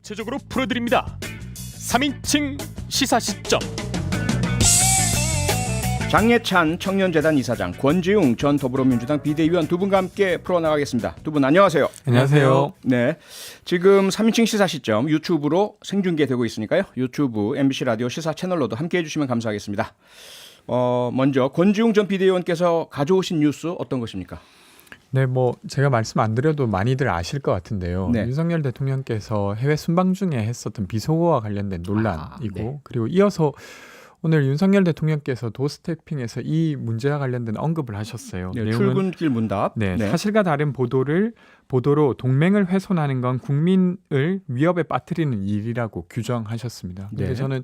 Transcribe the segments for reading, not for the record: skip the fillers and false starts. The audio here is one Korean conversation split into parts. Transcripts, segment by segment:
구체적으로 풀어드립니다. 3인칭 시사시점. 장예찬 청년재단 이사장, 권지웅 전 더불어민주당 비대위원 두 분과 함께 풀어나가겠습니다. 두 분 안녕하세요. 안녕하세요. 네, 지금 3인칭 시사시점 유튜브로 생중계되고 있으니까요. 유튜브 MBC 라디오 시사 채널로도 함께해 주시면 감사하겠습니다. 먼저 권지웅 전 비대위원께서 가져오신 뉴스 어떤 것입니까? 네, 뭐 제가 말씀 안 드려도 많이들 아실 것 같은데요. 네. 윤석열 대통령께서 해외 순방 중에 했었던 비속어와 관련된 논란이고 네. 그리고 이어서 오늘 윤석열 대통령께서 도스태핑에서 이 문제와 관련된 언급을 하셨어요. 네, 내용은 출근길 문답. 네, 사실과 다른 보도로 동맹을 훼손하는 건 국민을 위협에 빠뜨리는 일이라고 규정하셨습니다. 근데 네. 저는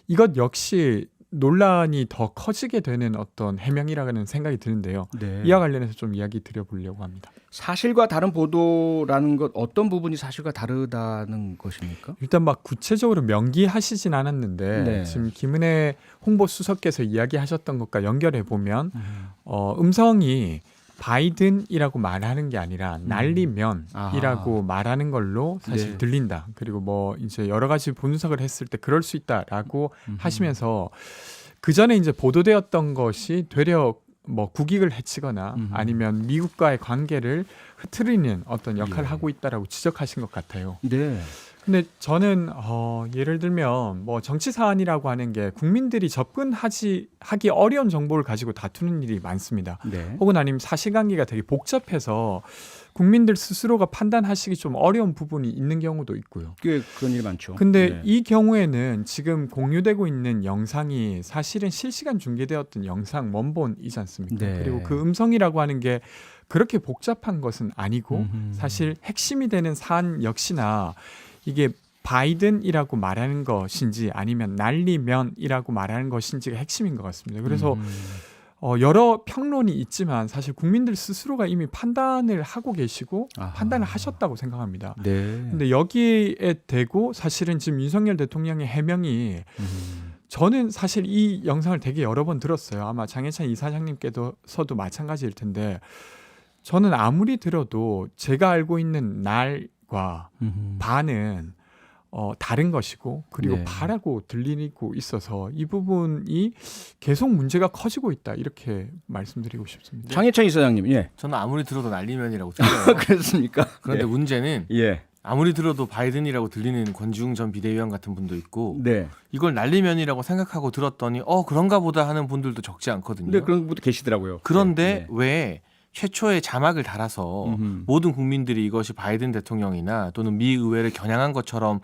이것 역시 논란이 더 커지게 되는 어떤 해명이라는 생각이 드는데요. 네. 이와 관련해서 좀 이야기 드려보려고 합니다. 사실과 다른 보도라는 것 어떤 부분이 사실과 다르다는 것입니까? 일단 막 구체적으로 명기하시진 않았는데 네. 지금 김은혜 홍보수석께서 이야기하셨던 것과 연결해 보면 음성이 바이든이라고 말하는 게 아니라 날리면이라고 말하는 걸로 사실 네. 들린다. 그리고 뭐 이제 여러 가지 분석을 했을 때 그럴 수 있다라고 하시면서 그 전에 이제 보도되었던 것이 되려 뭐 국익을 해치거나 아니면 미국과의 관계를 흐트리는 어떤 역할을 하고 있다라고 지적하신 것 같아요. 네. 근데 저는 예를 들면 뭐 정치 사안이라고 하는 게 국민들이 하기 어려운 정보를 가지고 다투는 일이 많습니다. 네. 혹은 아니면 사실관계가 되게 복잡해서 국민들 스스로가 판단하시기 좀 어려운 부분이 있는 경우도 있고요. 꽤 그런 일이 많죠. 근데 네. 이 경우에는 지금 공유되고 있는 영상이 사실은 실시간 중계되었던 영상 원본이지 않습니까? 네. 그리고 그 음성이라고 하는 게 그렇게 복잡한 것은 아니고 사실 핵심이 되는 사안 역시나 이게 바이든이라고 말하는 것인지 아니면 날리면이라고 말하는 것인지가 핵심인 것 같습니다. 그래서 여러 평론이 있지만 사실 국민들 스스로가 이미 판단을 하고 계시고 판단을 하셨다고 생각합니다. 네. 근데 여기에 대고 사실은 지금 윤석열 대통령의 해명이 저는 사실 이 영상을 되게 여러 번 들었어요. 아마 장예찬 이사장님께서도 마찬가지일 텐데 저는 아무리 들어도 제가 알고 있는 날과 바는 다른 것이고 그리고 네. 바라고 들리고 있어서 이 부분이 계속 문제가 커지고 있다 이렇게 말씀드리고 싶습니다. 장예찬 이사장님, 예. 저는 아무리 들어도 날리면이라고 들려요. 그렇습니까? 그런데 예. 문제는 예. 아무리 들어도 바이든이라고 들리는 권지웅 전 비대위원 같은 분도 있고 네. 이걸 날리면이라고 생각하고 들었더니 그런가 보다 하는 분들도 적지 않거든요. 근데 그런 분도 계시더라고요. 그런데 네. 왜 최초에 자막을 달아서 모든 국민들이 이것이 바이든 대통령이나 또는 미 의회를 겨냥한 것처럼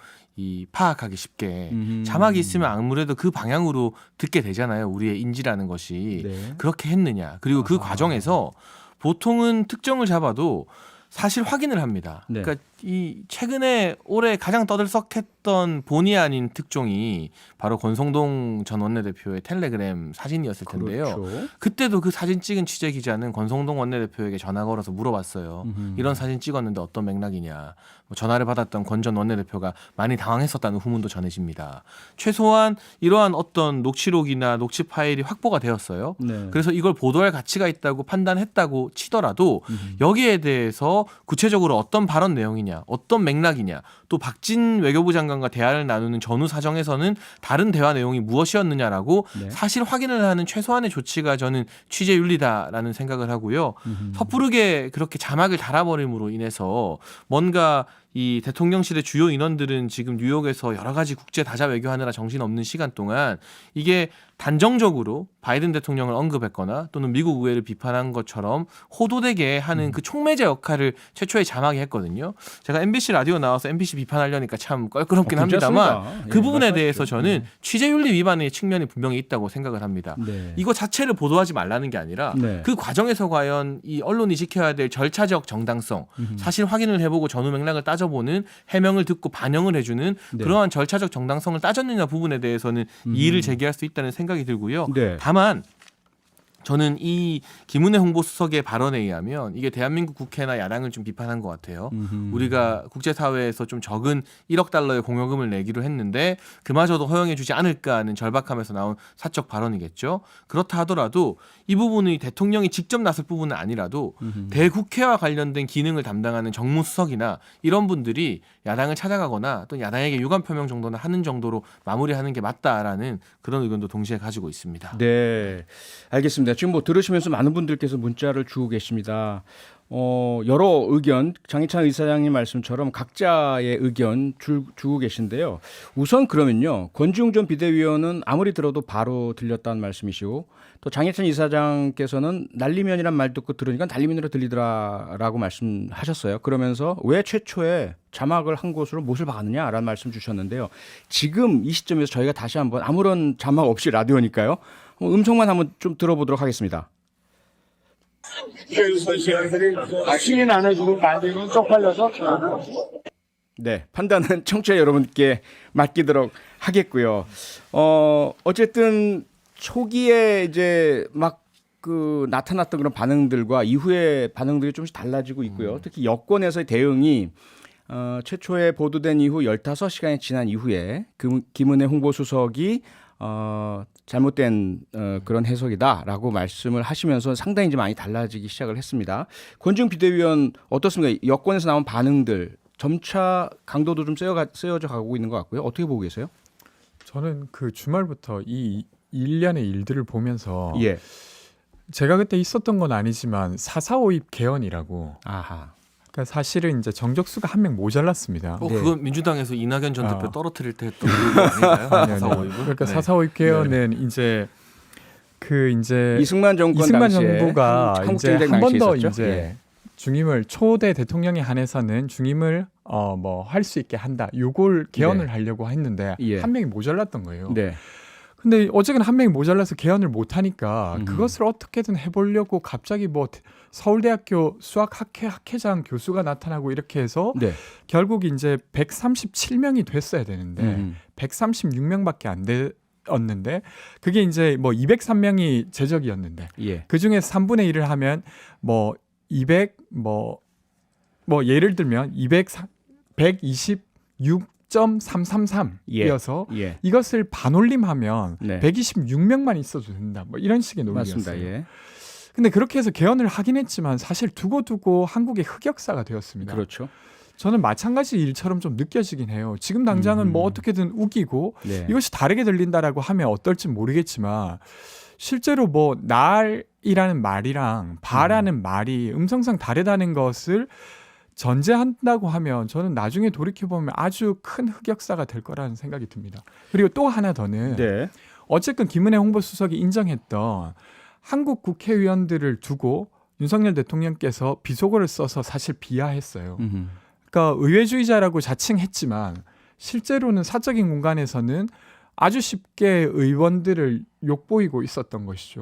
파악하기 쉽게 자막이 있으면 아무래도 그 방향으로 듣게 되잖아요. 우리의 인지라는 것이. 네. 그렇게 했느냐. 그리고 그 과정에서 보통은 특정을 잡아도 사실 확인을 합니다. 네. 그러니까 이 최근에 올해 가장 떠들썩했던 본의 아닌 특종이 바로 권성동 전 원내대표의 텔레그램 사진이었을 텐데요. 그렇죠. 그때도 그 사진 찍은 취재 기자는 권성동 원내대표에게 전화 걸어서 물어봤어요. 이런 사진 찍었는데 어떤 맥락이냐. 뭐 전화를 받았던 권 전 원내대표가 많이 당황했었다는 후문도 전해집니다. 최소한 이러한 어떤 녹취록이나 녹취 파일이 확보가 되었어요. 네. 그래서 이걸 보도할 가치가 있다고 판단했다고 치더라도 여기에 대해서 구체적으로 어떤 발언 내용이냐, 어떤 맥락이냐, 또 박진 외교부 장관과 대화를 나누는 전후 사정에서는 다른 대화 내용이 무엇이었느냐라고 네. 사실 확인을 하는 최소한의 조치가 저는 취재윤리다라는 생각을 하고요. 섣부르게 그렇게 자막을 달아버림으로 인해서 뭔가 이 대통령실의 주요 인원들은 지금 뉴욕에서 여러 가지 국제 다자 외교하느라 정신없는 시간 동안 이게 단정적으로 바이든 대통령을 언급했거나 또는 미국 의회를 비판한 것처럼 호도되게 하는 그 촉매제 역할을 최초에 자막이 했거든요. 제가 MBC 라디오 나와서 MBC 비판하려니까 참 껄끄럽긴 합니다만 괜찮습니다. 그 예, 부분에 말씀하십시오. 대해서 저는 취재윤리 위반의 측면이 분명히 있다고 생각을 합니다. 네. 이거 자체를 보도하지 말라는 게 아니라 네. 그 과정에서 과연 이 언론이 지켜야 될 절차적 정당성, 사실 확인을 해보고 전후 맥락을 따져보는 해명을 듣고 반영을 해주는 네. 그러한 절차적 정당성을 따졌느냐 부분에 대해서 이의를 제기할 수 있다는 생각이 들고요. 네. 다만 저는 이 김은혜 홍보수석의 발언에 의하면 이게 대한민국 국회나 야당을 좀 비판한 것 같아요. 우리가 국제사회에서 좀 적은 1억 달러의 공여금을 내기로 했는데 그마저도 허용해주지 않을까 하는 절박함에서 나온 사적 발언이겠죠. 그렇다 하더라도 이 부분이 대통령이 직접 나설 부분은 아니라도 대국회와 관련된 기능을 담당하는 정무수석이나 이런 분들이 야당을 찾아가거나 또 야당에게 유감 표명 정도는 하는 정도로 마무리하는 게 맞다라는 그런 의견도 동시에 가지고 있습니다. 네, 알겠습니다. 지금 뭐 들으시면서 많은 분들께서 문자를 주고 계십니다. 여러 의견, 장희찬 이사장님 말씀처럼 각자의 의견 주고 계신데요. 우선 그러면요, 권지웅 전 비대위원은 아무리 들어도 바로 들렸다는 말씀이시고, 또 장희찬 이사장께서는 날리면이란 말 듣고 들으니까 날리면으로 들리더라라고 말씀하셨어요. 그러면서 왜 최초에 자막을 한 곳으로 못을 박았느냐라는 말씀 주셨는데요. 지금 이 시점에서 저희가 다시 한번 아무런 자막 없이 라디오니까요, 음성만 한번 좀 들어보도록 하겠습니다. 신인 안 해주고 만들면 쪽팔려서. 네, 판단은 청취자 여러분께 맡기도록 하겠고요. 어쨌든 초기에 이제 막 그 나타났던 그런 반응들과 이후의 반응들이 조금씩 달라지고 있고요. 특히 여권에서의 대응이 최초에 보도된 이후 15시간이 지난 이후에 김은혜 홍보수석이 잘못된 그런 해석이다라고 말씀을 하시면서 상당히 이제 많이 달라지기 시작을 했습니다. 권지웅 비대위원 어떻습니까? 여권에서 나온 반응들 점차 강도도 좀 세워져 가고 있는 것 같고요. 어떻게 보고 계세요? 저는 그 주말부터 이 일련의 일들을 보면서 예. 제가 그때 있었던 건 아니지만 4.4.5입 개헌이라고. 아하. 그러니까 사실은 이제 정적수가 한 명 모자랐습니다. 네. 그건 민주당에서 이낙연 전 대표 떨어뜨릴 때 했던 거 아닌가요? 아니요. 4.5입은? 그러니까 네. 4.4.5입 개헌은 이제 이승만 정권 이승만 당시에 정부가 이제 한국전쟁 한 번 더 당시에 있었죠? 이제 예. 중임을 초대 대통령에 한해서는 중임을 뭐 할 수 있게 한다. 요걸 개헌을 네. 하려고 했는데 예. 한 명이 모자랐던 거예요. 네. 근데 어쨌든 한 명이 모자라서 개헌을 못 하니까 그것을 어떻게든 해보려고 갑자기 뭐 서울대학교 수학학회장 교수가 나타나고 이렇게 해서 네. 결국 이제 137명이 됐어야 되는데 136명밖에 안 되었는데 그게 이제 뭐 203명이 제적이었는데 예. 그 중에 3분의 1을 하면 뭐 200 뭐 예를 들면 126.333이어서 예. 이것을 반올림하면 네. 126명만 있어도 된다. 뭐 이런 식의 논리였어요. 맞습니다. 예. 근데 그렇게 해서 개헌을 하긴 했지만 사실 두고두고 한국의 흑역사가 되었습니다. 그렇죠. 저는 마찬가지 일처럼 좀 느껴지긴 해요. 지금 당장은 뭐 어떻게든 우기고 네. 이것이 다르게 들린다라고 하면 어떨지 모르겠지만 실제로 뭐 날이라는 말이랑 바라는 말이 음성상 다르다는 것을 전제한다고 하면 저는 나중에 돌이켜보면 아주 큰 흑역사가 될 거라는 생각이 듭니다. 그리고 또 하나 더는 네. 어쨌든 김은혜 홍보수석이 인정했던 한국 국회의원들을 두고 윤석열 대통령께서 비속어를 써서 사실 비하했어요. 그러니까 의회주의자라고 자칭했지만 실제로는 사적인 공간에서는 아주 쉽게 의원들을 욕보이고 있었던 것이죠.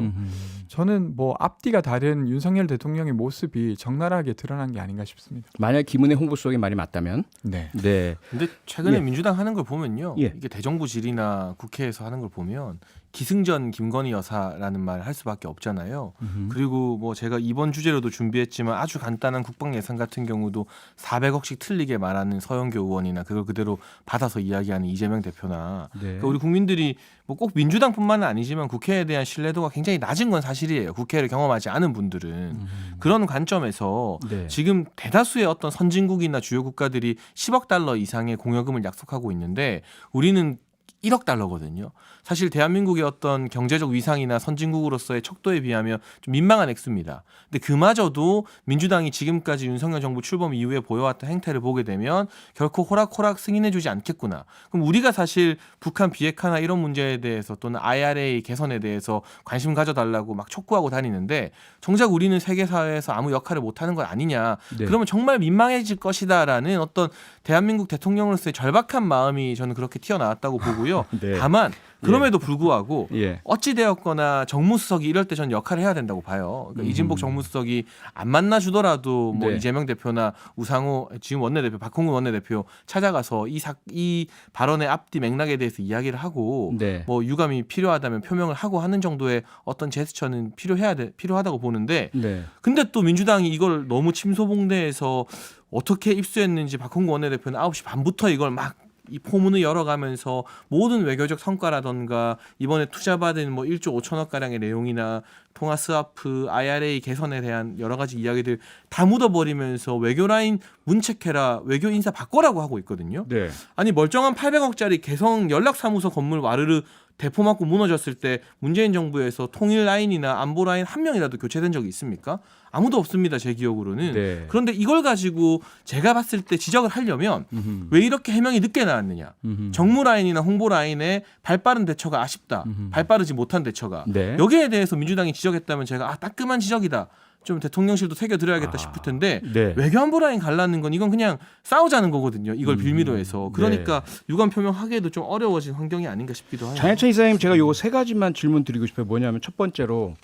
저는 뭐 앞뒤가 다른 윤석열 대통령의 모습이 적나라하게 드러난 게 아닌가 싶습니다. 만약 김은혜 홍보수석의 말이 맞다면 네. 네. 근데 최근에 예. 민주당 하는 걸 보면요. 예. 이게 대정부 질의나 국회에서 하는 걸 보면 기승전 김건희 여사라는 말을 할 수밖에 없잖아요. 그리고 뭐 제가 이번 주제로도 준비했지만 아주 간단한 국방 예산 같은 경우도 400억씩 틀리게 말하는 서영교 의원이나 그걸 그대로 받아서 이야기하는 이재명 대표나 네. 그러니까 우리 국민들이 뭐 꼭 민주당뿐만은 아니지만 국회에 대한 신뢰도가 굉장히 낮은 건 사실이에요. 국회를 경험하지 않은 분들은 그런 관점에서 네. 지금 대다수의 어떤 선진국이나 주요 국가들이 10억 달러 이상의 공여금을 약속하고 있는데 우리는 1억 달러거든요. 사실 대한민국의 어떤 경제적 위상이나 선진국으로서의 척도에 비하면 좀 민망한 액수입니다. 근데 그마저도 민주당이 지금까지 윤석열 정부 출범 이후에 보여왔던 행태를 보게 되면 결코 호락호락 승인해주지 않겠구나. 그럼 우리가 사실 북한 비핵화나 이런 문제에 대해서 또는 IRA 개선에 대해서 관심 가져달라고 막 촉구하고 다니는데 정작 우리는 세계사회에서 아무 역할을 못하는 건 아니냐. 네. 그러면 정말 민망해질 것이다라는 어떤 대한민국 대통령으로서의 절박한 마음이 저는 그렇게 튀어나왔다고 보고요. 거고요. 네. 다만 그럼에도 불구하고 예. 어찌 되었거나 정무수석이 이럴 때 전 역할을 해야 된다고 봐요. 그러니까 이진복 정무수석이 안 만나주더라도 뭐 네. 이재명 대표나 우상호 지금 원내대표 박홍근 원내대표 찾아가서 이 발언의 앞뒤 맥락에 대해서 이야기를 하고 네. 뭐 유감이 필요하다면 표명을 하고 하는 정도의 어떤 제스처는 필요하다고 보는데 네. 근데 또 민주당이 이걸 너무 침소봉대해서 어떻게 입수했는지 박홍근 원내대표는 9시 반부터 이걸 막 이 포문을 열어가면서 모든 외교적 성과라던가 이번에 투자받은 뭐 1조 5천억 가량의 내용이나 통화 스와프, IRA 개선에 대한 여러 가지 이야기들 다 묻어버리면서 외교 라인 문책해라, 외교 인사 바꿔라고 하고 있거든요. 네. 아니 멀쩡한 800억짜리 개성 연락사무소 건물 와르르 대포 맞고 무너졌을 때 문재인 정부에서 통일 라인이나 안보 라인 한 명이라도 교체된 적이 있습니까? 아무도 없습니다. 제 기억으로는. 네. 그런데 이걸 가지고 제가 봤을 때 지적을 하려면 음흠. 왜 이렇게 해명이 늦게 나왔느냐. 음흠. 정무 라인이나 홍보 라인의 발빠른 대처가 아쉽다. 발빠르지 못한 대처가. 네. 여기에 대해서 민주당이 지적했다면 제가 따끔한 지적이다. 좀 대통령실도 새겨드려야겠다 싶을 텐데 네. 외교안보 라인 갈라는 건 이건 그냥 싸우자는 거거든요. 이걸 빌미로 해서. 그러니까 유감 표명하기에도 좀 어려워진 환경이 아닌가 싶기도 해요. 장혜찬 이사님 제가 요거 세 가지만 질문 드리고 싶어요. 뭐냐면 첫 번째로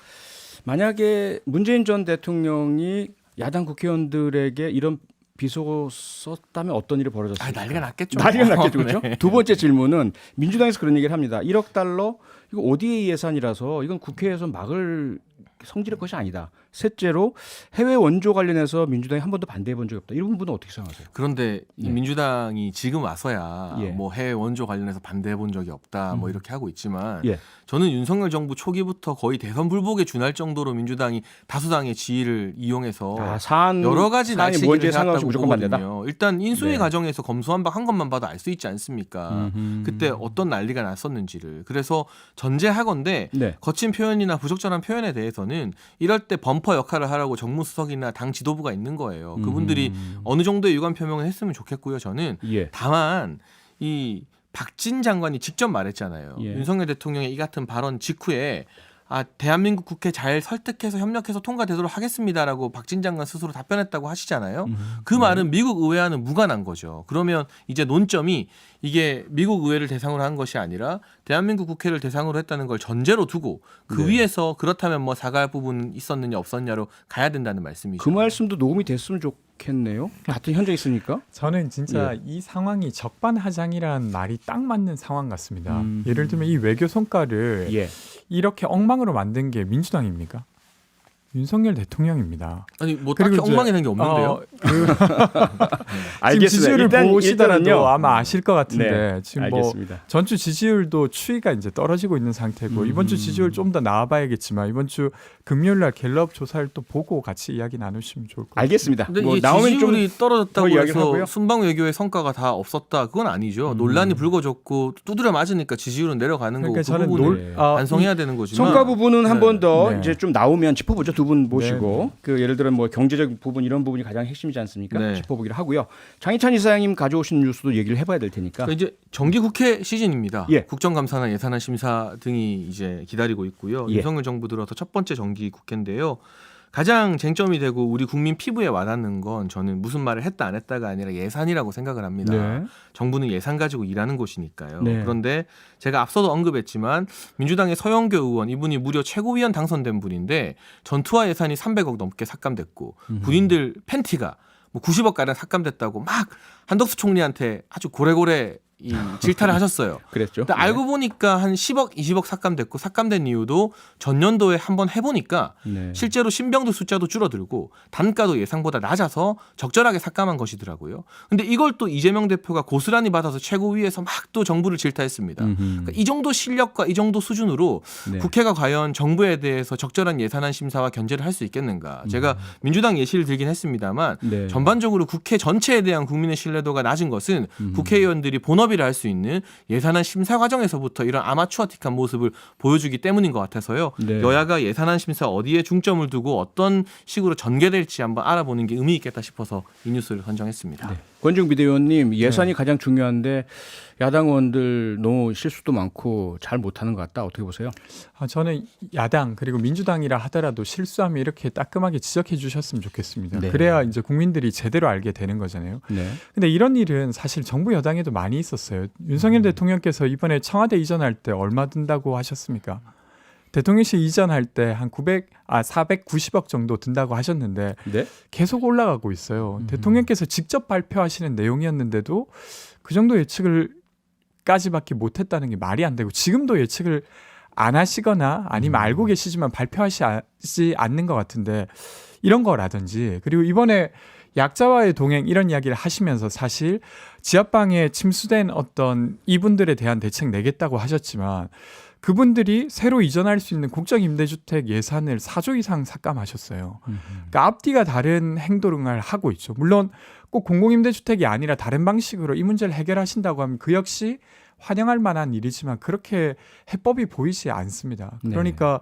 만약에 문재인 전 대통령이 야당 국회의원들에게 이런 비속어 썼다면 어떤 일이 벌어졌을까? 난리가 났겠죠. 난리가 났겠죠. 그렇죠? 네. 두 번째 질문은 민주당에서 그런 얘기를 합니다. 1억 달러 이거 ODA 예산이라서 이건 국회에서 막을 성질의 것이 아니다. 셋째로 해외 원조 관련해서 민주당이 한 번도 반대해 본 적이 없다. 이런 부분은 어떻게 생각하세요? 그런데 이 네. 민주당이 지금 와서야 예. 뭐 해외 원조 관련해서 반대해 본 적이 없다 뭐 이렇게 하고 있지만 예. 저는 윤석열 정부 초기부터 거의 대선 불복에 준할 정도로 민주당이 다수당의 지위를 이용해서 여러 가지 사안이 날치기를 뭔지에 상관없이 해왔다고 무조건 반대다. 보거든요. 일단 인수위 네. 과정에서 검수완박 한 것만 봐도 알 수 있지 않습니까? 그때 어떤 난리가 났었는지를. 그래서 전제하건대 네. 거친 표현이나 부적절한 표현에 대해서는 이럴 때 범퍼 역할을 하라고 정무수석이나 당 지도부가 있는 거예요. 그분들이 어느 정도의 유감 표명을 했으면 좋겠고요. 저는 예. 다만 이 박진 장관이 직접 말했잖아요. 예. 윤석열 대통령의 이 같은 발언 직후에 대한민국 국회 잘 설득해서 협력해서 통과되도록 하겠습니다라고 박진 장관 스스로 답변했다고 하시잖아요. 그 말은 미국 의회와는 무관한 거죠. 그러면 이제 논점이 이게 미국 의회를 대상으로 한 것이 아니라 대한민국 국회를 대상으로 했다는 걸 전제로 두고 그 네. 위에서 그렇다면 뭐 사과할 부분 있었느냐 없었냐로 가야 된다는 말씀이죠. 그 말씀도 녹음이 됐으면 좋겠네요. 같은 현장에 있으니까. 저는 진짜 예. 이 상황이 적반하장이라는 말이 딱 맞는 상황 같습니다. 예를 들면 이 외교 성과를 예. 이렇게 엉망으로 만든 게 민주당입니까? 윤석열 대통령입니다. 아니 뭐 딱히 그리고 이제, 엉망이 된 게 없는데요. 지금 지지율을 보시더라도 일단은요. 아마 아실 것 같은데 네, 지금 알겠습니다. 뭐 전주 지지율도 추이가 이제 떨어지고 있는 상태고 이번 주 지지율 좀 더 나와봐야겠지만 이번 주 금요일날 갤럽 조사를 또 보고 같이 이야기 나누시면 좋을 것 같아요. 알겠습니다. 근데 뭐 이게 나오면 좀 지지율이 떨어졌다고 더 이야기를 해서 하고요. 순방 외교의 성과가 다 없었다 그건 아니죠. 논란이 불거졌고 두드려 맞으니까 지지율은 내려가는 그러니까 거고 그 저는 부분을 반성해야 되는 거지만 성과 부분은 한 네. 번 더 네. 이제 좀 나오면 짚어보죠. 두 분 모시고 네. 그 예를 들어 뭐 경제적 부분 이런 부분이 가장 핵심이지 않습니까? 네. 짚어보기로 하고요. 장희찬 이사장님 가져오신 뉴스도 얘기를 해봐야 될 테니까. 그러니까 이제 정기국회 시즌입니다. 예. 국정감사나 예산안 심사 등이 이제 기다리고 있고요. 예. 윤석열 정부 들어서 첫 번째 정기국회인데요. 가장 쟁점이 되고 우리 국민 피부에 와닿는 건 저는 무슨 말을 했다 안 했다가 아니라 예산이라고 생각을 합니다. 네. 정부는 예산 가지고 일하는 곳이니까요. 네. 그런데 제가 앞서도 언급했지만 민주당의 서영교 의원 이분이 무려 최고위원 당선된 분인데 전투화 예산이 300억 넘게 삭감됐고 군인들 팬티가 뭐 90억 가량 삭감됐다고 막 한덕수 총리한테 아주 고래고래 이 질타를 하셨어요. 그랬죠. 근데 알고 보니까 한 10억, 20억 삭감됐고 삭감된 이유도 전년도에 한번 해보니까 네. 실제로 신병들 숫자도 줄어들고 단가도 예상보다 낮아서 적절하게 삭감한 것이더라고요. 근데 이걸 또 이재명 대표가 고스란히 받아서 최고위에서 막 또 정부를 질타했습니다. 그러니까 이 정도 실력과 이 정도 수준으로 네. 국회가 과연 정부에 대해서 적절한 예산안 심사와 견제를 할 수 있겠는가. 제가 민주당 예시를 들긴 했습니다만 네. 전반적으로 국회 전체에 대한 국민의 신뢰도가 낮은 것은 국회의원들이 본업이라 할 수 있는 예산안 심사 과정에서부터 이런 아마추어틱한 모습을 보여주기 때문인 것 같아서요. 네. 여야가 예산안 심사 어디에 중점을 두고 어떤 식으로 전개될지 한번 알아보는 게 의미 있겠다 싶어서 이 뉴스를 선정했습니다. 네. 권지웅 비대위원님 예산이 가장 중요한데 야당 의원들 너무 실수도 많고 잘 못하는 것 같다. 어떻게 보세요? 저는 야당 그리고 민주당이라 하더라도 실수하면 이렇게 따끔하게 지적해 주셨으면 좋겠습니다. 네. 그래야 이제 국민들이 제대로 알게 되는 거잖아요. 네. 근데 이런 일은 사실 정부 여당에도 많이 있었어요. 윤석열 대통령께서 이번에 청와대 이전할 때 얼마 든다고 하셨습니까? 대통령실 이전할 때 한 490억 정도 든다고 하셨는데 네. 계속 올라가고 있어요. 대통령께서 직접 발표하시는 내용이었는데도 그 정도 예측을까지밖에 못했다는 게 말이 안 되고 지금도 예측을 안 하시거나 아니면 알고 계시지만 발표하지 않는 것 같은데 이런 거라든지 그리고 이번에 약자와의 동행 이런 이야기를 하시면서 사실 지하방에 침수된 어떤 이분들에 대한 대책 내겠다고 하셨지만 그분들이 새로 이전할 수 있는 국정임대주택 예산을 4조 이상 삭감하셨어요. 그러니까 앞뒤가 다른 행동을 하고 있죠. 물론 꼭 공공임대주택이 아니라 다른 방식으로 이 문제를 해결하신다고 하면 그 역시 환영할 만한 일이지만 그렇게 해법이 보이지 않습니다. 그러니까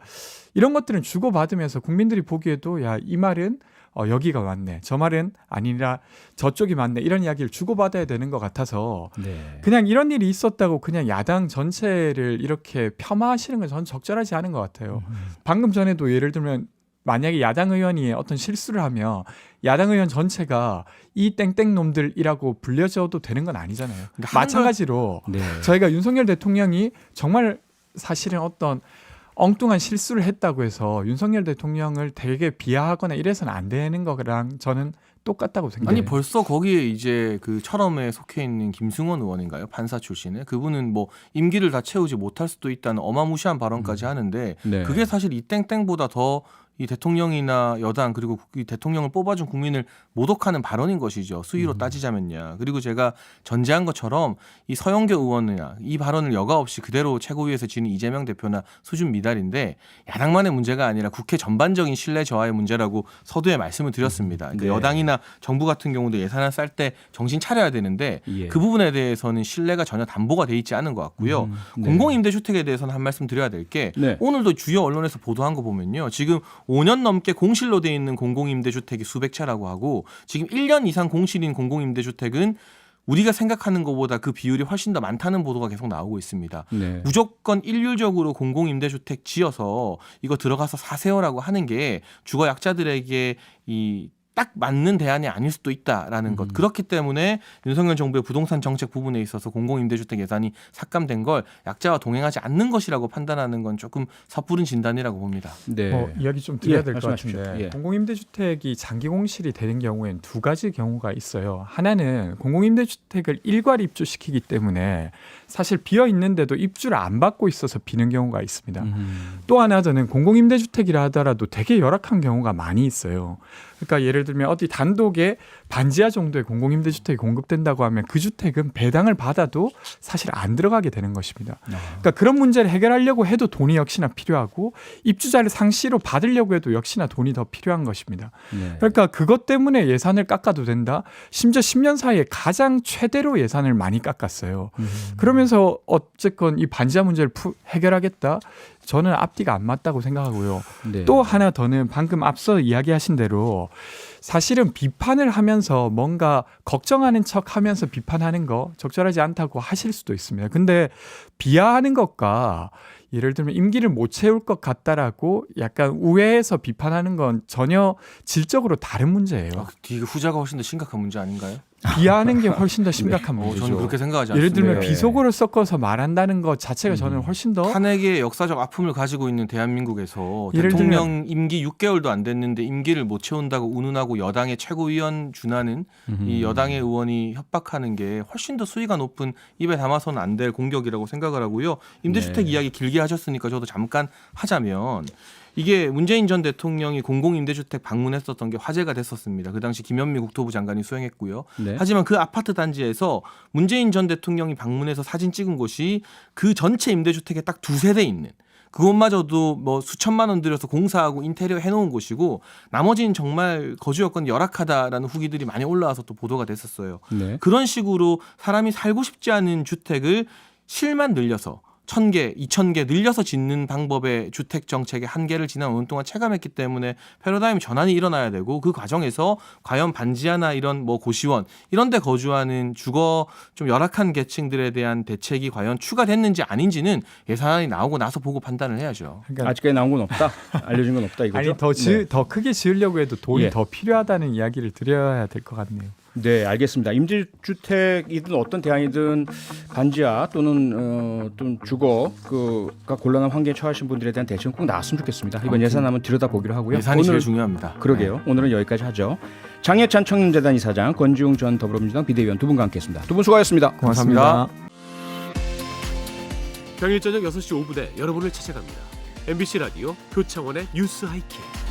이런 것들은 주고받으면서 국민들이 보기에도 야, 이 말은 여기가 맞네. 저 말은 아니라 저쪽이 맞네. 이런 이야기를 주고받아야 되는 것 같아서 네. 그냥 이런 일이 있었다고 그냥 야당 전체를 이렇게 폄하하시는 건 저는 적절하지 않은 것 같아요. 방금 전에도 예를 들면 만약에 야당 의원이 어떤 실수를 하면 야당 의원 전체가 이 땡땡 놈들이라고 불려져도 되는 건 아니잖아요. 그러니까 마찬가지로 네. 저희가 윤석열 대통령이 정말 사실은 어떤 엉뚱한 실수를 했다고 해서 윤석열 대통령을 되게 비하하거나 이래서는 안 되는 거랑 저는 똑같다고 생각해요. 아니 벌써 거기에 이제 그 철험에 속해 있는 김승원 의원인가요? 판사 출신의 그분은 뭐 임기를 다 채우지 못할 수도 있다는 어마무시한 발언까지 하는데 네. 그게 사실 이 땡땡보다 더 이 대통령이나 여당 그리고 이 대통령을 뽑아준 국민을 모독하는 발언인 것이죠. 수위로 따지자면요. 그리고 제가 전제한 것처럼 이 서영교 의원이나 이 발언을 여과 없이 그대로 최고위에서 지는 이재명 대표나 수준 미달인데 야당만의 문제가 아니라 국회 전반적인 신뢰 저하의 문제라고 서두에 말씀을 드렸습니다. 그러니까 네. 여당이나 정부 같은 경우도 예산을 쌀 때 정신 차려야 되는데 예. 그 부분에 대해서는 신뢰가 전혀 담보가 돼 있지 않은 것 같고요. 네. 공공임대주택에 대해서는 한 말씀 드려야 될 게 네. 오늘도 주요 언론에서 보도한 거 보면요. 지금 5년 넘게 공실로 돼 있는 공공임대주택이 수백 채라고 하고 지금 1년 이상 공실인 공공임대주택은 우리가 생각하는 것보다 그 비율이 훨씬 더 많다는 보도가 계속 나오고 있습니다. 네. 무조건 일률적으로 공공임대주택 지어서 이거 들어가서 사세요라고 하는 게 주거 약자들에게 이 딱 맞는 대안이 아닐 수도 있다라는 것. 그렇기 때문에 윤석열 정부의 부동산 정책 부분에 있어서 공공임대주택 예산이 삭감된 걸 약자와 동행하지 않는 것이라고 판단하는 건 조금 섣부른 진단이라고 봅니다. 네. 이야기 좀 드려야 예, 될 것 말씀하십시오. 같은데 예. 공공임대주택이 장기 공실이 되는 경우에는 두 가지 경우가 있어요. 하나는 공공임대주택을 일괄 입주시키기 때문에 사실 비어 있는데도 입주를 안 받고 있어서 비는 경우가 있습니다. 또 하나는 공공임대주택이라 하더라도 되게 열악한 경우가 많이 있어요. 그러니까 예를 들면 어디 단독에 반지하 정도의 공공임대주택이 공급된다고 하면 그 주택은 배당을 받아도 사실 안 들어가게 되는 것입니다. 그러니까 그런 문제를 해결하려고 해도 돈이 역시나 필요하고 입주자를 상시로 받으려고 해도 역시나 돈이 더 필요한 것입니다. 네. 그러니까 그것 때문에 예산을 깎아도 된다. 심지어 10년 사이에 가장 최대로 예산을 많이 깎았어요. 그러면서 어쨌건 이 반지하 문제를 해결하겠다. 저는 앞뒤가 안 맞다고 생각하고요. 네. 또 하나 더는 방금 앞서 이야기하신 대로 사실은 비판을 하면서 뭔가 걱정하는 척 하면서 비판하는 거 적절하지 않다고 하실 수도 있습니다. 근데 비하하는 것과 예를 들면 임기를 못 채울 것 같다라고 약간 우회해서 비판하는 건 전혀 질적으로 다른 문제예요. 이게 후자가 훨씬 더 심각한 문제 아닌가요? 비하하는 게 훨씬 더 심각한 문제죠. 저는 그렇게 생각하지 예를 않습니다. 들면 네. 비속어를 섞어서 말한다는 것 자체가 저는 훨씬 더 탄핵의 역사적 아픔을 가지고 있는 대한민국에서 예를 대통령 임기 6개월도 안 됐는데 임기를 못 채운다고 운운하고 여당의 최고위원 준하는 이 여당의 의원이 협박하는 게 훨씬 더 수위가 높은 입에 담아서는 안 될 공격이라고 생각을 하고요. 임대주택 네. 이야기 길게 하셨으니까 저도 잠깐 하자면 이게 문재인 전 대통령이 공공임대주택 방문했었던 게 화제가 됐었습니다. 그 당시 김현미 국토부 장관이 수행했고요. 네. 하지만 그 아파트 단지에서 문재인 전 대통령이 방문해서 사진 찍은 곳이 그 전체 임대주택에 딱 2세대 있는 그것마저도 뭐 수천만 원 들여서 공사하고 인테리어 해놓은 곳이고 나머지는 정말 거주 여건이 열악하다라는 후기들이 많이 올라와서 또 보도가 됐었어요. 네. 그런 식으로 사람이 살고 싶지 않은 주택을 실만 늘려서 1,000개, 2,000개 늘려서 짓는 방법의 주택 정책의 한계를 지난 5년 동안 체감했기 때문에 패러다임 전환이 일어나야 되고 그 과정에서 과연 반지하나 이런 뭐 고시원 이런 데 거주하는 주거 좀 열악한 계층들에 대한 대책이 과연 추가됐는지 아닌지는 예산안이 나오고 나서 보고 판단을 해야죠. 그러니까 아직까지 나온 건 없다. 알려진 건 없다 이거죠. 아니 더 크게 지으려고 해도 돈이 예. 더 필요하다는 이야기를 드려야 될 것 같네요. 네, 알겠습니다. 임대주택이든 어떤 대안이든 반지하 또는 좀 주거가 곤란한 환경에 처하신 분들에 대한 대책은 꼭 나왔으면 좋겠습니다. 이번 예산 한번 들여다보기로 하고요. 예산이 오늘 제일 중요합니다. 그러게요. 오늘은 여기까지 하죠. 장예찬 청년재단 이사장, 권지웅 전 더불어민주당 비대위원 두 분과 함께했습니다. 두 분 수고하셨습니다. 고맙습니다. 평일 저녁 6시 5분에 여러분을 찾아갑니다. MBC 라디오 표창원의 뉴스 하이킥.